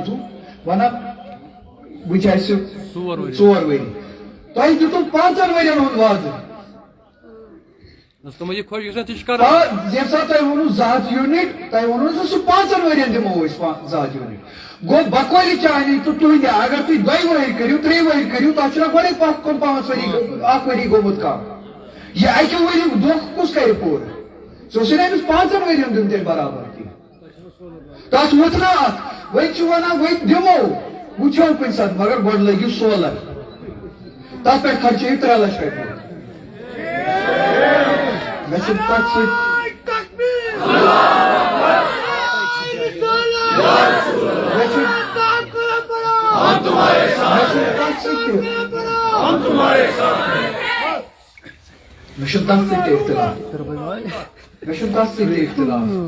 دتو ونان وچ آسہِ 4 ؤری تۄہہِ دِتو 5 ؤرین ہُنٛد وعدٕ ییٚمہِ ساتہٕ تۄہہِ ووٚنوٕ 2 ہتھ یوٗنٹ تۄہہِ ووٚنوٕ سُہ 5 ؤرین دِمو أسۍ 2 ہتھ یوٗنٹ گوٚو بکوٲری چانہِ تہٕ تُہنٛدِ اگر تُہۍ 2 ؤری کٔرِو 3 ؤری کٔرِو تتھ چھُنہ گۄڈے 5 ؤری 1 ؤری گوٚمُت کم یہ 1 ؤری دۄکھٕ کُس کرِ پوٗرٕ ژٕ اوسُے نہٕ أمِس 5 ؤرین دیُن تیٚلہِ برابر کینٛہہ تتھ ووٚتھ نہ اتھ وۄنۍ چھِ ونان وۄنۍ دِمو وٕچھو کُنہِ ساتہٕ مگر گۄڈٕ لٲگِو سولر تتھ پٮ۪ٹھ خرچٲیِو 3 لچھ رۄپیہِ مےٚ چھُ تتھ سۭتۍ مےٚ چھُ تتھ سۭتۍ تہِ اختلاف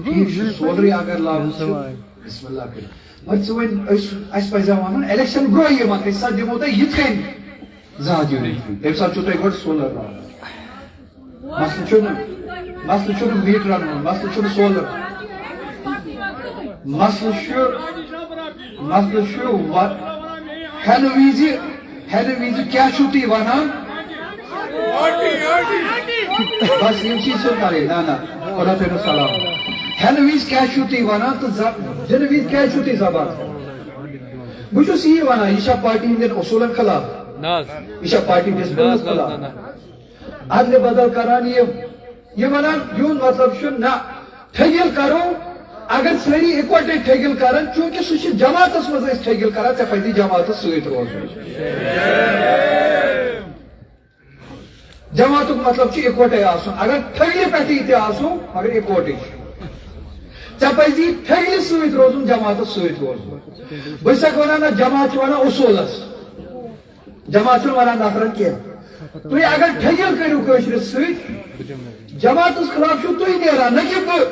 ٹھیٖک چھُ سورُے اگر لاگُن چھُ بسم اللہ کٔرِتھ مگر ژٕ وۄنۍ اَسہِ پزِ وَنُن الیکشن برٛونٛہہ یِوان أسۍ ساتہٕ دِمو تۄہہِ یِتھ کٔنۍ 2 ہتھ یوٗنٹ تمہِ ساتہٕ چھُو تۄہہِ گۄڈٕ سولر لاگُن مسلہٕ چھُنہٕ میٖٹرن ہُنٛد مسلہٕ چھُنہٕ سولر مسلہٕ چھُ ہٮ۪نہٕ وِزِ کیٛاہ چھُو تُہۍ وَنان بس یِم چیٖز چھِ کَرٕنۍ نہ خۄدا تھٲینو سلام ہٮ۪نہٕ وِزِ کیٛاہ چھُو تُہۍ وَنان تہٕ دِنہٕ وِزِ کیٛازِ چھُو تُہۍ زبان بہٕ چھُس یی وَنان یہِ چھا پارٹی ہٕنٛدٮ۪ن اصوٗلن خلاف یہِ چھا پارٹی ڈسپلنس خلاف ادلہِ بدل کران یہِ ونان یِہُنٛد مطلب چھُ نہ ٹھٔگِل کرو اگر سٲری اِکوٹے ٹھٔگِل کرن چوٗنکہِ سُہ چھُ جماعتس منٛز أسۍ ٹھٔگِل کران ژےٚ پزی جماعتس سۭتۍ روزُن جماعتُک مطلب چھُ اِکوٹے آسُن اگر ٹھٔگلہِ پٮ۪ٹھٕے تہِ آسو مگر اِکوٹے چھُ ژےٚ پزی ٹھٔگلہِ سۭتۍ روزُن جماعتس سۭتۍ روزُن بہٕ چھسکھ ونان نہ جماعت چھُ ونان اصوٗلس جماعت چھُنہٕ ونان نفرن کینٛہہ تُہۍ اگر ٹھٔگِل کٔرِو کٲشرِس سۭتۍ جماعتس خلاف چھُو تُہۍ نیران نہ کہِ بہٕ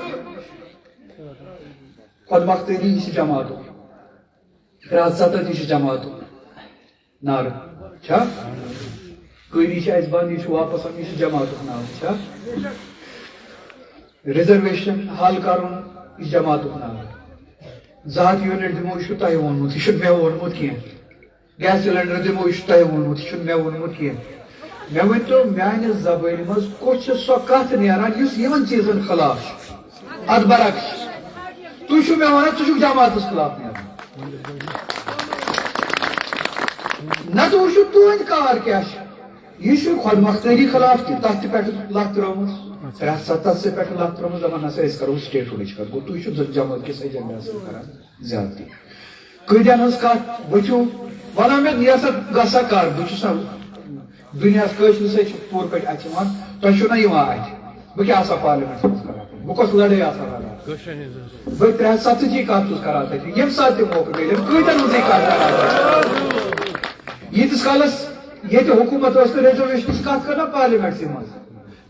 خۄد مختٲری یہِ چھِ جماعتُک 370 یہِ چھِ جماعتُک نعرٕ چھا قٲدی چھِ اَسہِ بنٛد یہِ چھُ واپس یہِ چھِ جماعتُک نعرٕ چھا رِزرویشن حل کرُن یہِ چھِ جماعتُک نعرٕ 2 ہتھ یوٗنٹ دِمو یہِ چھُ تۄہہِ ووٚنمُت یہِ چھُنہٕ مےٚ ووٚنمُت کینٛہہ گیس سِلینڈر دِمو یہِ چھُ تۄہہِ ووٚنمُت یہِ چھُنہٕ مےٚ ووٚنمُت کینٛہہ مےٚ ؤنۍتو میانہِ زبٲنہِ منٛز کۄس چھِ سۄ کتھ نیران یُس یِمن چیٖزن خلاف چھُ اتھ برعکس تُہۍ چھِو مےٚ ونان ژٕ چھُکھ جماعتس خلاف نیران نتہٕ وٕچھِو تُہنٛدۍ کار کیٛاہ چھِ یہِ چھُ خۄد مختٲری خلاف تہِ تتھ تہِ پٮ۪ٹھٕ لتھ ترٲومٕژ 370 پٮ۪ٹھٕ لتھ ترٲومٕژ دپان نسا أسۍ کرو سٹیٹہُڈٕچ کتھ گوٚو تُہۍ چھِو جماعت کِس ایجنڈاہس سۭتۍ کران زیادتی قٲدیَن ہٕنٛز کتھ بہٕ چھُو ونان مےٚ نیسا گژھا کر بہٕ چھُس دُنیاہس کٲشرِ سۭتۍ چھُ پوٗرٕ پٲٹھۍ اَتھِ یِوان تۄہہِ چھُو نہ یِوان اَتھِ بہٕ کیٛاہ آسہٕ ہا پارلِمینٹس منٛز کران بہٕ کۄس لڑٲے آسہٕ ہا لڑان بہٕ 370 کتھ چھُس کران تتہِ ییٚمہِ ساتہٕ تہِ موقعہٕ مِلہِ قٲدیَن ہٕنٛزٕے کتھ کران ییٖتِس کالس ییٚتہِ حکوٗمت ٲس نہٕ ریزرویشنٕچ کتھ کران پارلِمینٹسٕے منٛز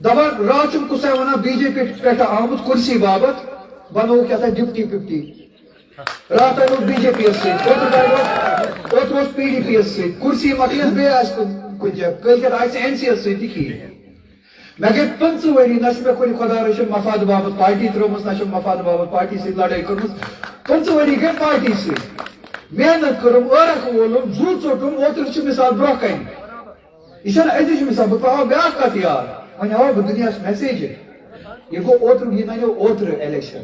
دپان راتھ چھُم کُسے ونان بی جے پی پٮ۪ٹھٕ آمُت کُرسی باپتھ بنووُکھ کیٛاہ تھام ڈپٹی فِپٹی راتھ آیوُکھ بی جے پی یس سۭتۍ اوترٕ اوس پی ڈی پی یس سۭتۍ کُرسی مۄکلٮ۪س بیٚیہِ آسہِ کُنہِ جایہِ کٲلکٮ۪تھ آسہِ این سی یس سۭتۍ تہِ کِہیٖنۍ مےٚ گٔے 15 ؤری نہ چھُ مےٚ کُنہِ خۄدا رٔچھِنۍ مفاد باپتھ پارٹی ترٲومٕژ نہ چھُم مفاد باپتھ پارٹی سۭتۍ لڑٲے کٔرمٕژ 15 ؤری گٔے پارٹی سۭتۍ محنت کٔرٕم ٲرکھ وولُم زُو ژوٚٹُم اوترٕ چھِ مِثال برونٛہہ کنہِ یہِ چھنہٕ أزِچ مِثال بہٕ پاوٕ بیٛاکھ کتھ یاد وۄنۍ ہاوو بہٕ دُنیاہس میسیجہِ یہِ گوٚو اوترٕ یہِ ننیو اوترٕ الیکشن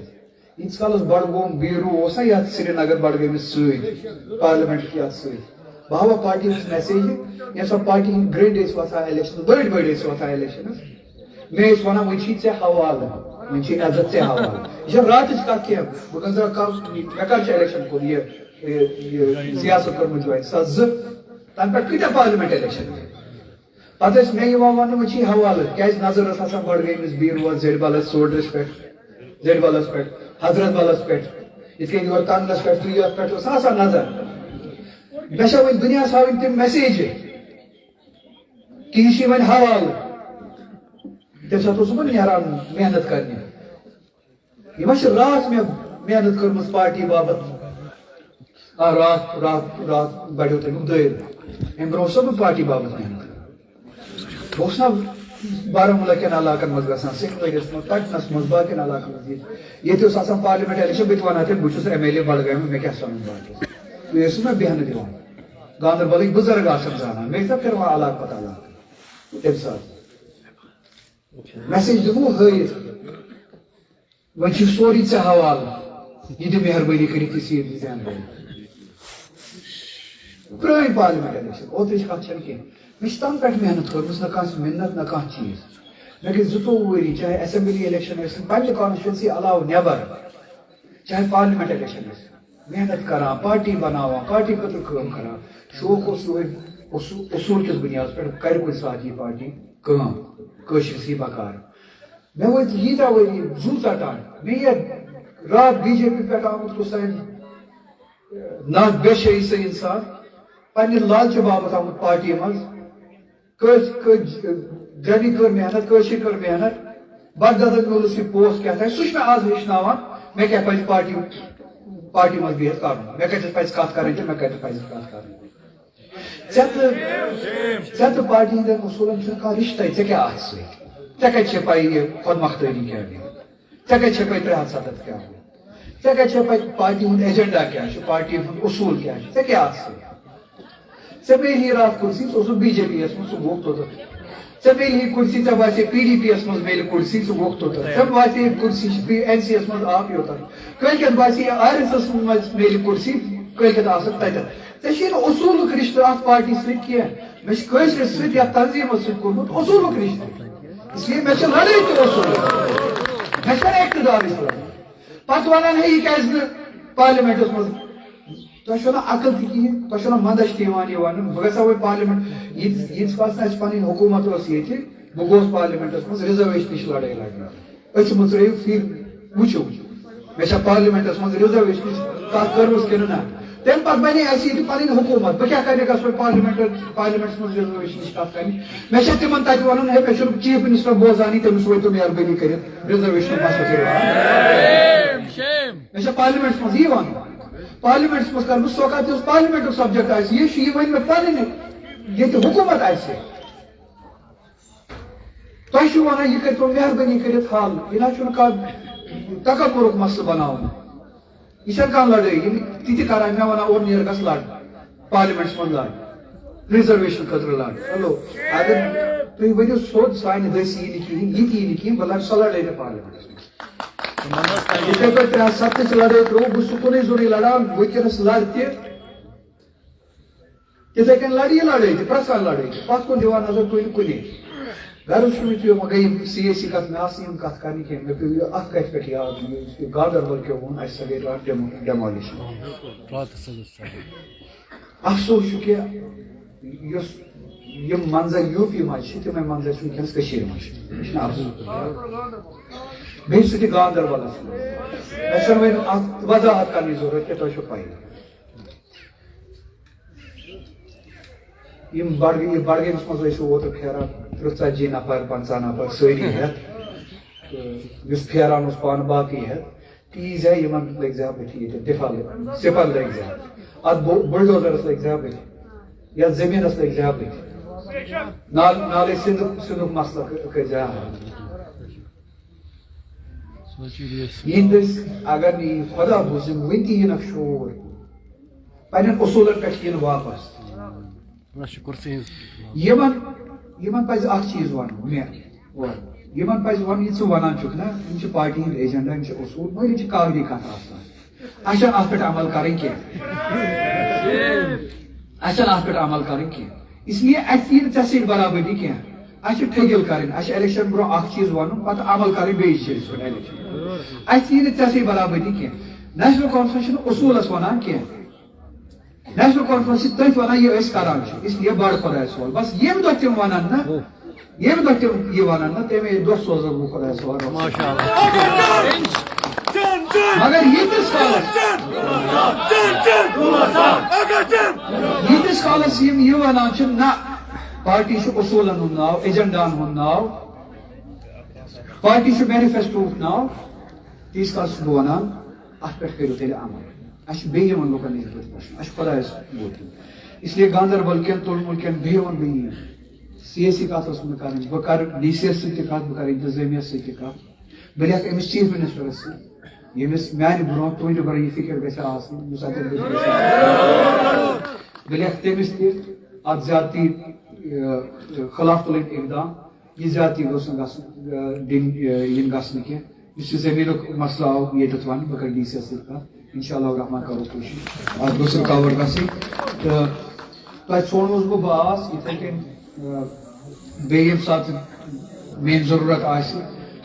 ییٖتِس کالس بڈگوم بیٖروٗ اوس نا یتھ سرینگر بڈگٲمِس سۭتۍ پارلِمینٹ یتھ سۭتۍ بہٕ ہاوو پارٹی ہٕنٛز میسیجہِ ییٚمہِ ساتہٕ پارٹی ہٕنٛدۍ گرٛنٛڈ ٲسۍ وۄتھان الیکشنس بٔڑۍ بٔڑۍ ٲسۍ وۄتھان الیکشنس مےٚ ٲسۍ ونان وۄنۍ چھی ژےٚ حوالہٕ وۄنۍ چھی عزت ژےٚ حوالہٕ یہِ چھنہٕ راتٕچ کتھ کینٛہہ بہٕ گٔژھا مےٚ کر چھُ الیکشن کوٚرمُت یہِ سیاست کٔرمٕژ جوین 2002 تمہِ پٮ۪ٹھ کۭتیاہ پارلِمینٹ الیکشن پتہٕ ٲسۍ مےٚ یِوان وننہٕ وۄنۍ چھی حوالہٕ کیٛازِ نظر ٲس آسان بڈگٲمِس بیٖروٗوس زیڈ بلس سوڈرس پٮ۪ٹھ زیڈ بلس پٮ۪ٹھ حضرت بلس پٮ۪ٹھ یِتھ کٔنۍ یورٕ کنگنس پٮ۪ٹھ تُہۍ پٮ۪ٹھ ٲس آسان نظر مےٚ چھےٚ وۄنۍ دُنیاہس ہاوٕنۍ تِم میسیجہِ کہِ یہِ چھی وۄنۍ حوالہٕ تمہِ ساتہٕ اوسُس بہٕ نیران محنت کرنہِ یہِ ما چھِ راتھ مےٚ محنت کٔرمٕژ پارٹی باپتھ راتھ بڑیو تمیُک دٲیرٕ امہِ برونٛہہ اوسُس بہٕ پارٹی باپتھ محنت بہٕ اوسُس نا بارہمولہ کٮ۪ن علاقن منٛز گژھان سِکھوٲرِس منٛز پٹنس منٛز باقین علاقن منٛز ییٚتہِ اوس آسان پارلِمینٹ الیکشن بہٕ تہِ ونہٕ ہا تیٚلہِ بہٕ چھُس ایم ایل اے بڈگامہِ مےٚ کیٛاہ سَنُن باقٕے میں بہن دِوان گاندربلٕکۍ بُزرگ آسان زانان مےٚ چھُ پھِروان علاقہٕ پتہٕ علاقہٕ تَمہِ ساتہٕ میسیج دِمو ہٲیِتھ وۄنۍ چھُ سورُے ژےٚ حوالہٕ یہِ دِ مہربٲنی کٔرِتھ یہِ سیٖٹ دِ زینہٕ پرٛٲنۍ پارلِمنٹ الیکشن اوترٕچ کتھ چھنہٕ کینٛہہ مےٚ چھِ تنہٕ پٮ۪ٹھ محنت کٔرمٕژ نہ کانٛہہ محنت نہ کانٛہہ چیٖز مےٚ گٔے 22 ؤری چاہے اسمبلی الیکشن ٲسِن پننہِ کانسٹچوینسی علاوٕ نٮ۪بر چاہے پارلِمنٹ الیکشن ٲسِن محنت کران پارٹی بناوان پارٹی خٲطرٕ کٲم کران شوق اوس یِہوٚے اصوٗل کِس بُنیادس پٮ۪ٹھ کرِ کُنہِ ساتہٕ یہِ پارٹی کٲم کٲشرِسٕے بکار مےٚ وٲتۍ ییٖتیٛاہ ؤری زُو ژٹان مےٚ یہِ راتھ BJP پٮ۪ٹھ آمُت کُس تانۍ نا بے شعی سا انسان پننہِ لالچہِ باپتھ آمُت پارٹی منٛز جنی کٔر محنت کٲشِر کٔر محنت بددَدَن میوٗلُس یہِ پوسٹ کیٛاہ تانۍ سُہ چھُ مےٚ آز ہیٚچھناوان مےٚ کیٛاہ پزِ پارٹی منٛز بِہِتھ کرُن مےٚ کتٮ۪تھ پزِ کتھ کرٕنۍ تہٕ مےٚ کتٮ۪تھ پزِ کتھ کرٕنۍ ژےٚ تہٕ پارٹی ہٕنٛدٮ۪ن اصوٗلن چھُنہٕ کانٛہہ رِشتَے ژےٚ کیٛاہ آسہِ سۭتۍ ژےٚ کتہِ چھےٚ پَے یہِ خۄد مۄختٲری کیٛاہ گٔے ژےٚ کتہِ چھےٚ پَے 370 کیٛاہ گوٚو ژےٚ کتہِ چھےٚ پَے پارٹی ہُنٛد ایجنڈا کیٛاہ چھُ پارٹی ہُنٛد اصوٗل کیٛاہ چھُ ژےٚ کیٛاہ آسہِ سۭتۍ ژےٚ میلی راتھ کُرسی ژٕ اوسُکھ BJP یَس منٛز ژٕ گوٚوکھ توٚتَتھ ژےٚ میلی کُرسی ژےٚ باسے PDP یَس منٛز میلہِ کُرسی ژٕ گوٚوکھ توٚتَتھ ژےٚ باسے کُرسی NC یَس منٛز آو یوٚتَن کٲلۍکٮ۪تھ باسے RSS منٛز میلہِ کُرسی کٲلۍکٮ۪تھ آسَکھ تَتٮ۪تھ ژےٚ چھُے نہٕ اصوٗلُک رِشتہٕ اَتھ پارٹی سۭتۍ کینٛہہ مےٚ چھُ کٲشرِس سۭتۍ یَتھ تنظیٖمَس سۭتۍ کوٚرمُت اصوٗلُک رِشتہٕ اسلیے مےٚ چھِ لڑٲے تہِ اصوٗلٕچ مےٚ چھَنہٕ اقتدارٕچ لڑٲے پتہٕ وَنان ہے یہِ کیٛازِ نہٕ پارلِمنٹَس منٛز تۄہہِ چھو نہٕ عقل تہِ کِہیٖنۍ تۄہہِ چھو نہٕ منٛدَچھ تہِ یِوان یہِ وَنُن بہٕ گژھٕ ہا وۄنۍ پارلِمنٹ ییٖتِس کالَس نہٕ اَسہِ پَنٕنۍ حکوٗمت ٲس ییٚتہِ بہٕ گوٚوُس پارلِمنٹَس منٛز رِزرویشنٕچ لڑٲے لڑنہِ أچھ مٕژرٲیِو پھِر وٕچھِو مےٚ چھا پارلِمنٹَس منٛز رِزرویشنٕچ کَتھ کٔرمٕژ کِنہٕ نہ تَمہِ پَتہٕ بَنے اَسہِ ییٚتہِ پَنٕنۍ حکوٗمت بہٕ کیٛاہ کَرٕ گژھٕ وۄنۍ پارلِمنٹَس منٛز رِزرویشنٕچ کَتھ کَرنہِ مےٚ چھا تِمن تَتہِ وَنُن ہے مےٚ چھُنہٕ چیٖف مِنِسٹر بوزانٕے تٔمِس وٲتِو مہربٲنی کٔرِتھ رِزرویشنُک مسلہٕ کٔرِو مےٚ چھا پارلِمنٹَس منٛز یی وَنُن پارلِمنٹَس منٛز کَرٕ بہٕ سوکات یُس پارلِمنٹُک سبجکٹ آسہِ یہِ چھُ یہِ وَنہِ مےٚ پَنٕنۍ ییٚتہِ حکوٗمت آسہِ تۄہہِ چھُو وَنان یہِ کٔرۍتو مہربٲنی کٔرِتھ حل یہِ نہ چھُنہٕ کانٛہہ تکبُرُک مسلہٕ بناوُن یہِ چھَنہٕ کانٛہہ لڑٲے یِم تہِ تہِ کران مےٚ وَنان اورٕ نیر گژھ لڑ پارلِمنٹَس منٛز لڑ رِزرویشن خٲطرٕ لڑ چلو اگر تُہۍ ؤنِو سیوٚد سانہِ دٔسۍ یی نہٕ کِہیٖنۍ یہِ تہِ یی نہٕ کِہیٖنۍ بہٕ لڑٕ سۄ لڑٲے نہٕ پارلِمنٹَس منٛز یِتھَے پٲٹھۍ 370 لڑٲے ترٛوو بہٕ چھُس کُنُے زوٚنُے لڑان وٕنکٮ۪نَس لڑِ تہِ تِتھَے کٔنۍ لڑِ یہِ لڑٲے تہِ پرٛٮ۪تھ کانٛہہ لڑٲے تہِ پتھ کُن دِوان نظر کُنہِ کُنی غرض چھُ مےٚ وۄنۍ گٔے یِم سیٲسی کتھ مےٚ آسہٕ نہٕ یِم کتھ کرنہِ کینٛہہ مےٚ پیٚو یہِ اکھ کتھِ پٮ۪ٹھ یاد یُس گاندربل کیو ووٚن اَسہِ سا گٔے راتھ ڈیمالِشن افسوس چھُ کہِ یُس یِم منظر UP منٛز چھِ تِمے منظر چھِ وٕنکٮ۪نس کٔشیٖرِ منٛز مےٚ چھُنہٕ افسوس بیٚیہِ سُہ تہِ گاندربلس منٛز مےٚ چھَنہٕ وۄنۍ اتھ وضاحت کرنٕچ ضروٗرت کینٛہہ تۄہہِ چھو پَیی یِم بڈگٲمِس منٛز ٲسِو اوترٕ پھیران 30 نفر 50 نفر سٲری ہٮ۪تھ تہٕ یُس پھیران اوس پانہٕ باقٕے ہٮ۪تھ تیٖژ ہے یِمن لٔگۍ زِ بٕتھِ ییٚتہِ ڈِفل سِپر لٔگۍ زِ اتھ بُلڈوزرس لٔگۍ زِ بٕتھِ یتھ زٔمیٖنس لٔگۍ زِ بٕتھِ نالے سِنٛدُک مسلہٕ کٔرۍ زِ یِہنٛدۍ أسۍ اگر نہٕ یہِ خۄدا بوٗزِم وُنہِ تہِ یِنکھ شور پننٮ۪ن اصوٗلن پٮ۪ٹھ یِن واپس یِمن پزِ اکھ چیٖز وَنُن مےٚ یِمن پزِ وَنُن یہِ ژٕ وَنان چھُکھ نا یِم چھِ پارٹی ہٕنٛدۍ ایجنڈا یِم چھِ اصوٗل مگر یِم چھِ کاغذی کتھ آسان اَسہِ چھنہٕ اتھ پٮ۪ٹھ عمل کرٕنۍ کینٛہہ اَسہِ چھنہٕ اتھ پٮ۪ٹھ عمل کرٕنۍ کینٛہہ اس لیے اَسہِ یی نہٕ ژےٚ سۭتۍ برابٔدی کینٛہہ اَسہِ چھِ ٹھٔگِل کرٕنۍ اَسہِ چھِ الیکشن برونٛہہ اکھ چیٖز وَنُن پتہٕ عمل کرٕنۍ بیٚیِس چیٖزس پٮ۪ٹھ الیکشن اَسہِ یی نہٕ ژےٚ سۭتۍ برابٔدی کینٛہہ نیشنل کانفرنس چھُنہٕ اصوٗلس وَنان کینٛہہ نیشنل کانفرنس چھِ تٔتھۍ وَنان یہِ أسۍ کران چھِ اس لیے بڑٕ خۄدایس حوالہٕ بس ییٚمہِ دۄہ تِم وَنن نا ییٚمہِ دۄہ تِم یہِ وَنن نا تَمے دۄہ سوزن بہٕ خۄدایس حوالہٕ مگر ییٖتِس کالس یِم یہِ وَنان چھِ نہ پارٹی چھُ اصوٗلن ہُنٛد ناو ایجنڈاہن ہُنٛد ناو پارٹی چھُ مینِفیسٹوہُک ناو تیٖتِس کالس چھُس بہٕ وَنان اتھ پٮ۪ٹھ کٔرِو تیٚلہِ عمل اَسہِ چھُ بیٚیہِ یِمن لُکن نِش بٕتھِ وٕچھُن اَسہِ چھُ خۄدایس بوٗزمُت اس لیے گاندربل کٮ۪ن تُلمُل کٮ۪ن بیٚیہِ ووٚن بہٕ یی سیٲسی کتھ ٲس نہٕ کَرٕنۍ بہٕ کَرٕ DC یس سۭتۍ تہِ کتھ بہٕ کَرٕ انتظامیہس سۭتۍ تہِ کتھ بہٕ لیکھٕ أمِس چیٖف مِنسٹرس سۭتۍ ییٚمِس میانہِ برونٛہہ تُہنٛدِ برونٛہہ یہِ فِکر گژھِ آسٕنۍ یُس اتٮ۪ن بلکہ تمس ات زیادتی خلاف تلن اقدام یہ زیادتی گوس دن گھن کی اس زمین مسئلہ آو یہ ون بہ کر ڈی سی سی انشاء اللہ الرحمن کرو کوشش ات گوس رکاوٹ گھن تو تہ ژھونس بہ باس اتھے کن بیم سات میری ضرورت آس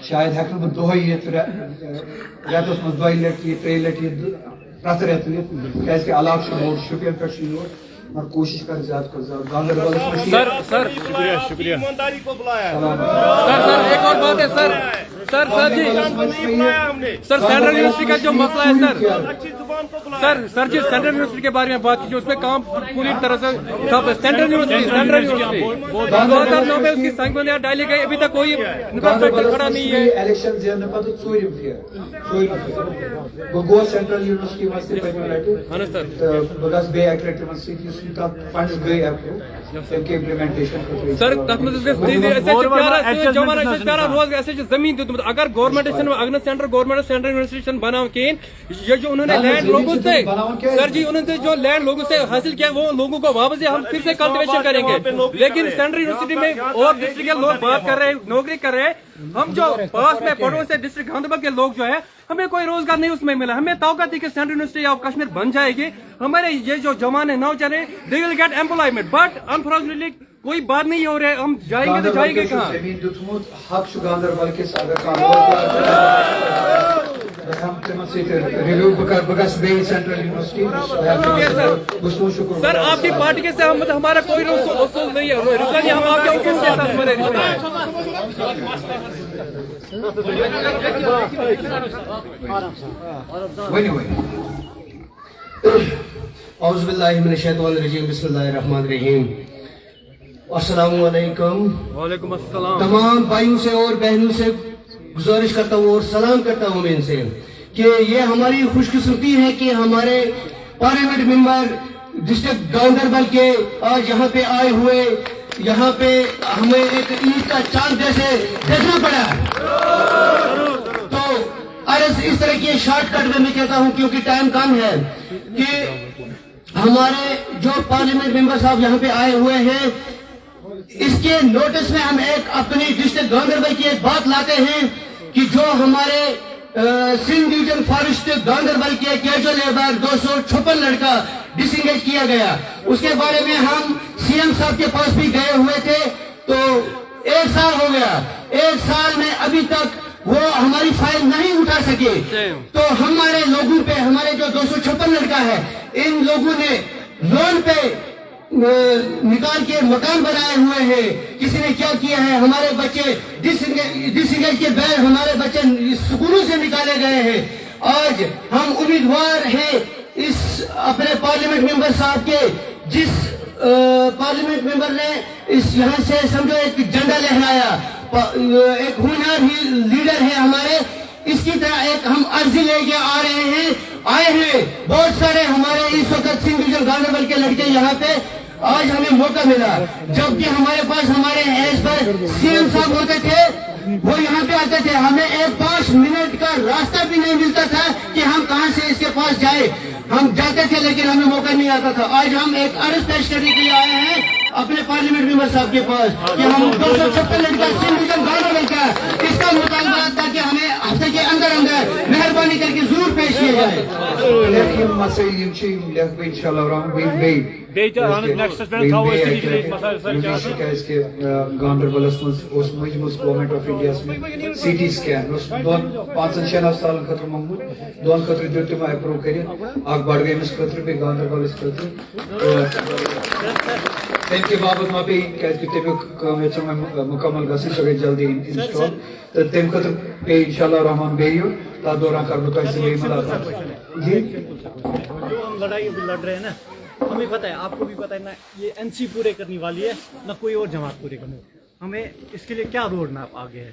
شاید ہیکن بہ دہے یت رتس مز دۄیہِ لٹہِ یہِ ترٛیٚیہِ لٹہِ یہِ پرٛٮ۪تھ رٮ۪تہٕ یِتھ کیٛازِ کہِ علاقہٕ چھُ بوٚڑ شُپین پٮ۪ٹھ چھُ یور مگر کوشش کر زیادہ گاندربل سر سر شکریہ شکریہ سر ایک اور بات ہے سر جی سر سینٹرل یونیورسٹی کا جو مسئلہ ہے سر جی سینٹرل یونیورسٹی کے بارے میں بات کی اس میں کام پوری طرح سے سینٹرل یونیورسٹی 2009 میں اس کی سنگ بندیاں ڈالی گئی ابھی تک کوئی انفراسٹرکچر کھڑا نہیں ہے الیکشن زینہ پتہ ژوٗرِم پھیرٕ بہٕ گوس سینٹرل یونیورسٹی منٛز تہِ پٔتمہِ لٹہِ تہٕ بہٕ گژھٕ بیٚیہِ اکہِ لٹہِ تِمن سۭتۍ یُس تتھ فنڈس گٔے ایپروٗ تمہِ کہِ امپلمنٹیشن خٲطرٕ سر تتھ منٛز پیارا روز ایسے زمین دیُتمُت اگر گورنمنٹ اگر سینٹرل گورنمنٹ سینٹرل یونیورسٹی بناؤ کہیں یہ جو انہوں نے لینڈ لوگوں سے سر جی انہوں نے جو لینڈ لوگوں سے حاصل کیا وہ لوگوں کو واپس ہم پھر سے کلٹیویشن کریں گے لیکن سینٹرل یونیورسٹی میں اور ڈسٹرکٹ کے لوگ بات کر رہے ہیں نوکری کر رہے ہیں ہم جو پاس میں پڑوس سے ڈسٹرکٹ گاندربل کے لوگ جو ہے ہمیں کوئی روزگار نہیں اس میں ملا ہمیں توقع تھی کہ سینٹرل یونیورسٹی آف کشمیر بن جائے گی ہمارے یہ جو جوان ہیں نوجوان ہیں they will get employment but unfortunately کوئی بات نہیں ہو رہا ہم جائیں گے تو جائیں گے کہاں حق گاندربل کس اگر سر آپ کی پارٹی کے سے ہمارا کوئی اصول نہیں ہے ہم آپ کے اصول کے ساتھ بنے اعوذ باللہ من الشیطان الرجیم بسم اللہ الرحمن الرحیم السلام علیکم وعلیکم السلام تمام بھائیوں سے اور بہنوں سے گزارش کرتا ہوں اور سلام کرتا ہوں میں ان سے کہ یہ ہماری خوش قسمتی ہے کہ ہمارے پارلیمنٹ ممبر ڈسٹرکٹ گاندربل کے آج یہاں پہ آئے ہوئے یہاں پہ ہمیں ایک عید کا چاند جیسے دیکھنا پڑا تو عرض اس طرح کی شارٹ کٹ میں کہتا ہوں کیونکہ ٹائم کم ہے کہ ہمارے جو پارلیمنٹ ممبر صاحب یہاں پہ آئے ہوئے ہیں اس کے نوٹس میں ہم ایک اپنی ڈسٹرکٹ گاندربل کی ایک بات لاتے ہیں کہ جو ہمارے سندھ ڈویژن فارسٹ گاندربل کے کیجول لیبر 256 لڑکا ڈس انگیج کیا گیا اس کے بارے میں ہم سی ایم صاحب کے پاس بھی گئے ہوئے تھے تو 1 سال ہو گیا 1 سال میں ابھی تک وہ ہماری فائل نہیں اٹھا سکے تو ہمارے لوگوں پہ ہمارے جو 256 لڑکا ہے ان لوگوں نے لون پہ نکال کے مکان بنائے ہوئے ہیں کسی نے کیا کیا ہے ہمارے بچے ڈس انگیج کے بغیر ہمارے بچے سکولوں سے نکالے گئے ہیں آج ہم امیدوار ہیں اس اپنے پارلیمنٹ ممبر صاحب کے جس پارلیمنٹ ممبر نے اس یہاں سے سمجھو ایک جھنڈا لہرایا ایک ہونہار لیڈر ہے ہمارے اس کی طرح ایک ہم عرضی لے کے آئے ہیں بہت سارے ہمارے اس وقت سندھ ڈویژن گاندربل کے لڑکے یہاں پہ آج ہمیں موقع ملا جبکہ ہمارے پاس ہمارے ایز پر سی ایم صاحب ہوتے تھے وہ یہاں پہ آتے تھے ہمیں ایک 5 منٹ کا راستہ بھی نہیں ملتا تھا کہ ہم کہاں سے اس کے پاس جائیں ہم جاتے تھے لیکن ہمیں موقع نہیں آتا تھا آج ہم ایک عرض پیش کرنے کے لیے آئے ہیں اپنے پارلیمنٹ ممبر صاحب کے پاس کہ ہم 256 لڑکا سندھ ڈویژن گاندربل کا اس کا مطالبہ تھا کہ ہمیں ہفتے کے اندر مہربانی کر کے ضرور پیش کیا جائے گاندربلس مجموعہ government of India C T scan 5-6 سالن خاطر مومت 2 خاطر دیت تم اپروو کر بڑگامس خاطر بی گاندربلس خاطر تم کے بابت ما پی تمیک مکمل گھن سہ گئی جلدی انسٹال تو تم خاطر پی انشاء اللہ الرحمن بیٚیہِ یُن تتھ دوران کر بہٕ تۄہہِ سۭتۍ بیٚیہِ ملاقات جی لڑائی ابھی لڑ رہے ہیں نا ہمیں پتہ ہے آپ کو بھی پتہ ہے نا یہ این سی پورے کرنے والی ہے نہ کوئی اور جماعت پورے کرنے ہمیں اس کے لیے کیا روڈ میپ آگے ہے